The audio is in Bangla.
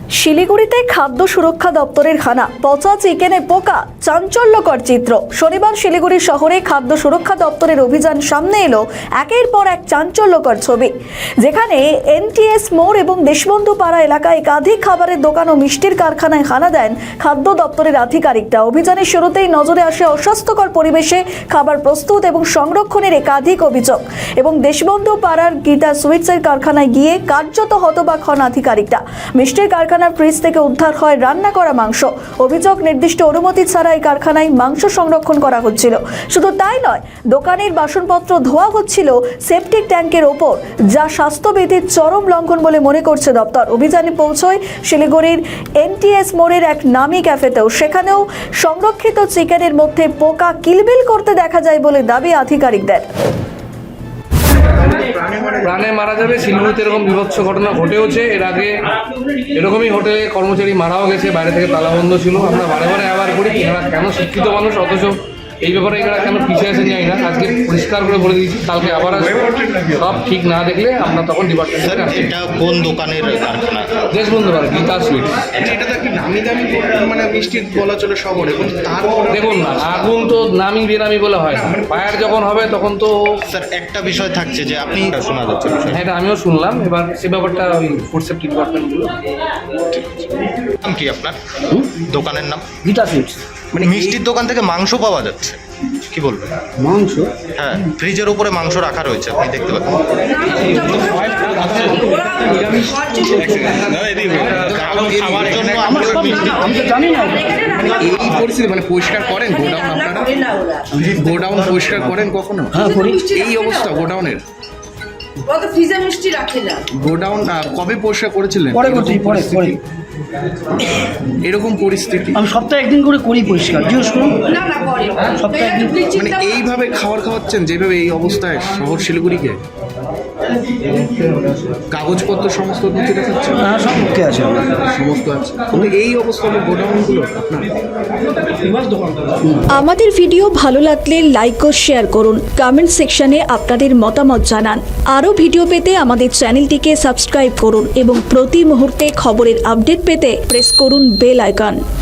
শিলিগুড়িতে খাদ্য সুরক্ষা দপ্তরের হানা, পচা চিকেনে পোকা, চাঞ্চল্যকর চিত্র। শনিবার শিলিগুড়ি শহরে খাদ্য সুরক্ষা দপ্তরের অভিযান সামনে এলো একের পর এক চাঞ্চল্যকর ছবি, যেখানে এনটিএস মোড় এবং দেশবন্ধু পাড়া এলাকায় একাধিক খাবারের দোকান ও মিষ্টির কারখানায় হানা দেন খাদ্য দপ্তরের আধিকারিকরা। অভিযানের শুরুতেই নজরে আসে অস্বাস্থ্যকর পরিবেশে খাবার প্রস্তুত এবং সংরক্ষণের একাধিক অভিযোগ, এবং দেশবন্ধু পাড়ার গীতা সুইটসের কারখানায় গিয়ে কার্যত হতবাক হন আধিকারিকরা। মিষ্টির কারখানার ফ্রিজ থেকে উদ্ধার হয় রান্না করা মাংস। অভিযোগ, নির্দিষ্ট অনুমতি ছাড়া এই কারখানায় মাংস সংরক্ষণ করা হচ্ছিল। শুধু তাই নয়, দোকানের বাসনপত্র ধোয়া হচ্ছিল সেপটিক ট্যাঙ্কের ওপর, যা স্বাস্থ্যবিধির চরম লঙ্ঘন বলে মনে করছে দপ্তর। অভিযানে পৌঁছয় শিলিগুড়ির এনটিএস মোড়ের এক নামী ক্যাফেতেও। সেখানেও সংরক্ষিত চিকেনের মধ্যে পোকা কিলবিল করতে দেখা যায় বলে দাবি আধিকারিকদের। প্রাণে মারা যাবে, শিলিগুড়িতে এরকম বিভৎস ঘটনা ঘটেওছে। এর আগে এরকমই হোটেলে কর্মচারী মারাও গেছে, বাইরে থেকে তালা বন্ধ ছিল। আমরা বারে বারে অ্যাওয়ার করি, এরা কেন শিক্ষিত মানুষ অথচ এই ব্যাপারে এরা কেন পিছিয়ে আসেন জানি না। আজকে পরিষ্কার করে বলে দিয়েছি, কালকে আবার আসবে। সব ঠিক না দেখলে আমরা তখন ডিপার্টমেন্টে আসছি। এটা কোন দোকানের কারখানা? দেশবন্ধু পাড়া গীতা সুইটস। এটা তো একটা নামি দামি মানে মিষ্টি বলা চলে শহরে, কিন্তু তারপরে দেখুন না, আগুন তো নামি বেনামি বলে হয় না। ফায়ার যখন হবে তখন তো স্যার একটা বিষয় থাকছে যে আপনি শোনা যাচ্ছে বিষয়। হ্যাঁ, এটা আমিও শুনলাম। এবার সে ব্যাপারটা ওই ফুড সেফটি ডিপার্টমেন্টগুলো। নাম কি আপনার দোকানের নাম? গীতা সুইটস। মানে মিষ্টির দোকান থেকে মাংস পাওয়া যাচ্ছে, কি বলবেন? মাংস? হ্যাঁ, ফ্রিজের উপরে মাংস রাখা রয়েছে, আপনি দেখতে পাচ্ছেন। খাওয়ার জন্য আমরা আমি তো জানি না। এই পরিস্থিতি মানে পরিষ্কার করেন গোডাউন? আপনারা গোডাউন পরিষ্কার করেন কখনো? হ্যাঁ, করি। এই অবস্থা গোডাউনের? কত ফ্রিজে মিষ্টি রাখে না। গোডাউন কবে পরিষ্কার করেছিলেন? পরে করছি, পরে পরে এরকম পরিস্থিতি আমি সপ্তাহে একদিন করে করি পরিষ্কার, জিজ্ঞেস করুন। না না করে সপ্তাহে একদিন। মানে এইভাবে খাবার খাওয়াচ্ছেন যেভাবে, এই অবস্থায় শহর শিলিগুড়িকে? কাগজপত্র সমস্ত নথি দেখাচ্ছে? হ্যাঁ, সব মুখে আছে আমার। সমস্ত আছে, কিন্তু এই অবস্থা গোডাউনগুলো আপনার। আমাদের ভিডিও ভালো লাগলে লাইক ও শেয়ার করুন। কমেন্ট সেকশনে আপনাদের মতামত জানান। আরও ভিডিও পেতে আমাদের চ্যানেলটিকে সাবস্ক্রাইব করুন এবং প্রতি মুহূর্তে খবরের আপডেট পেতে প্রেস করুন বেল আইকন।